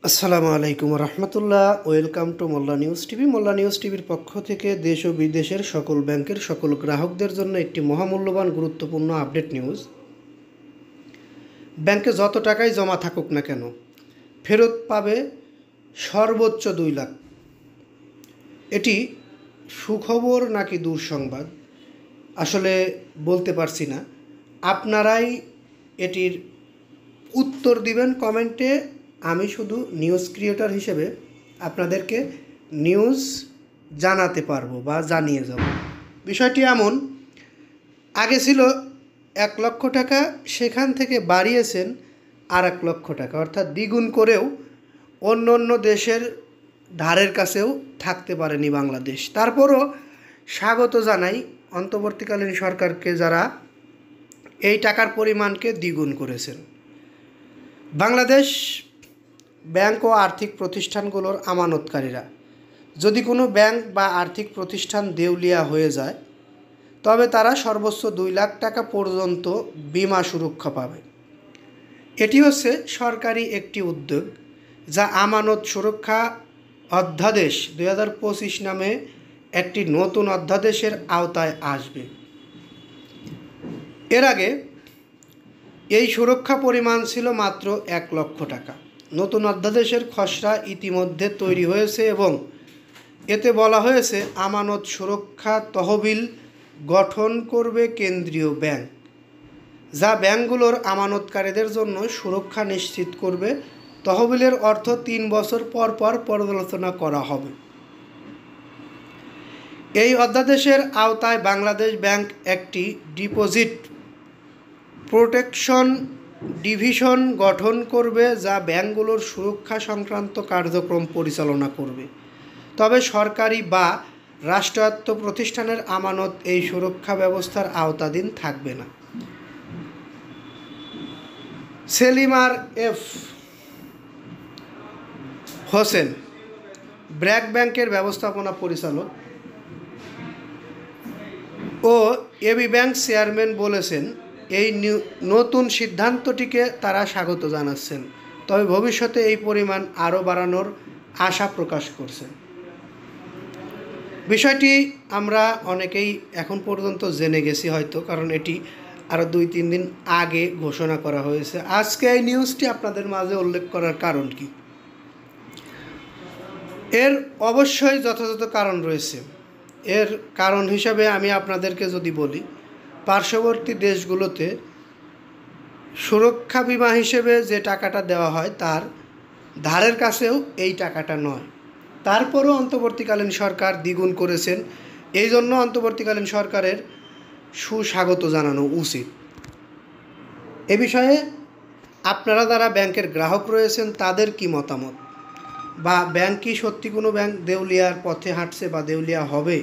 আসসালামু আলাইকুম রহমতুল্লাহ। Welcome to Molla news TV. Molla news টিভির পক্ষ থেকে দেশ ও বিদেশের সকল ব্যাংকের সকল গ্রাহকদের জন্য একটি মহামূল্যবান গুরুত্বপূর্ণ আপডেট নিউজ। ব্যাংকে যত টাকাই জমা থাকুক না কেন ফেরত পাবে সর্বোচ্চ 2 লাখ। এটি সুখবর নাকি দুঃসংবাদ আসলে বলতে পারছি না, আপনারাই এটির উত্তর দিবেন কমেন্টে। আমি শুধু নিউজ ক্রিয়েটর হিসেবে আপনাদেরকে নিউজ জানাতে পারবো বা জানিয়ে যাব। বিষয়টি এমন, আগে ছিল 1 লক্ষ টাকা, সেখান থেকে বাড়িয়েছেন আর 1 লক্ষ টাকা, অর্থাৎ দ্বিগুণ করেও অন্য অন্য দেশের ধারের কাছেও থাকতে পারেনি বাংলাদেশ। তারপরও স্বাগত জানাই অন্তর্বর্তীকালীন সরকারকে, যারা এই টাকার পরিমাণকে দ্বিগুণ করেছেন। বাংলাদেশ ব্যাংক ও আর্থিক প্রতিষ্ঠানগুলোর আমানতকারীরা, যদি কোনো ব্যাংক বা আর্থিক প্রতিষ্ঠান দেউলিয়া হয়ে যায় তবে তারা সর্বোচ্চ 2 লাখ টাকা পর্যন্ত বীমা সুরক্ষা পাবে। এটি হচ্ছে সরকারি একটি উদ্যোগ, যা আমানত সুরক্ষা অধ্যাদেশ 2025 নামে একটি নতুন অধ্যাদেশের আওতায় আসবে। এর আগে এই সুরক্ষা পরিমাণ ছিল মাত্র 1 লক্ষ টাকা। নতুন অধ্যাদেশের খসড়া ইতিমধ্যে তৈরি হয়েছে এবং এতে বলা হয়েছে আমানত সুরক্ষা তহবিল গঠন করবে কেন্দ্রীয় ব্যাংক, যা ব্যাংকগুলোর আমানতকারীদের জন্য সুরক্ষা নিশ্চিত করবে। তহবিলের অর্থ 3 বছর পর পর পর্যালোচনা করা হবে। এই অধ্যাদেশের আওতায় বাংলাদেশ ব্যাংক একটি ডিপোজিট প্রোটেকশন ডিভিশন গঠন করবে, যা ব্যাংকগুলোর সুরক্ষা সংক্রান্ত কার্যক্রম পরিচালনা করবে। তবে সরকারি বা রাষ্ট্রায়ত্ত প্রতিষ্ঠানের আমানত এই সুরক্ষা ব্যবস্থার আওতাধীন থাকবে না। সেলিম আর এফ হোসেন, ব্র্যাক ব্যাংকের ব্যবস্থাপনা পরিচালক ও এবি ব্যাংক চেয়ারম্যান বলেছেন, এই নতুন সিদ্ধান্তটিকে তারা স্বাগত জানাচ্ছেন, তবে ভবিষ্যতে এই পরিমাণ আরও বাড়ানোর আশা প্রকাশ করছেন। বিষয়টি আমরা অনেকেই এখন পর্যন্ত জেনে গেছি হয়তো, কারণ এটি আরও 2-3 দিন আগে ঘোষণা করা হয়েছে। আজকে এই নিউজটি আপনাদের মাঝে উল্লেখ করার কারণ কি? এর অবশ্যই যথাযথ কারণ রয়েছে। এর কারণ হিসাবে আমি আপনাদেরকে যদি বলি, পার্শ্ববর্তী দেশগুলোতে সুরক্ষা বিমা হিসেবে যে টাকাটা দেওয়া হয় তার ধারের কাছেও এই টাকাটা নয়। তারপরও অন্তর্বর্তীকালীন সরকার দ্বিগুণ করেছেন, এই জন্য অন্তর্বর্তীকালীন সরকারের সুস্বাগত জানানো উচিত। এ বিষয়ে আপনারা যারা ব্যাংকের গ্রাহক রয়েছেন তাদের কি মতামত, বা ব্যাংক কি সত্যি কোনো ব্যাংক দেউলিয়ার পথে হাঁটছে বা দেউলিয়া হবে,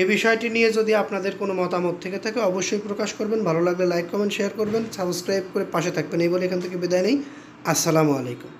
এ বিষয়টি নিয়ে যদি আপনাদের কোনো মতামত থেকে থাকে অবশ্যই প্রকাশ করবেন। ভালো লাগলে লাইক কমেন্ট শেয়ার করবেন, সাবস্ক্রাইব করে পাশে থাকবেন। এই বলে এখান থেকে বিদায় নেই। আসসালামু আলাইকুম।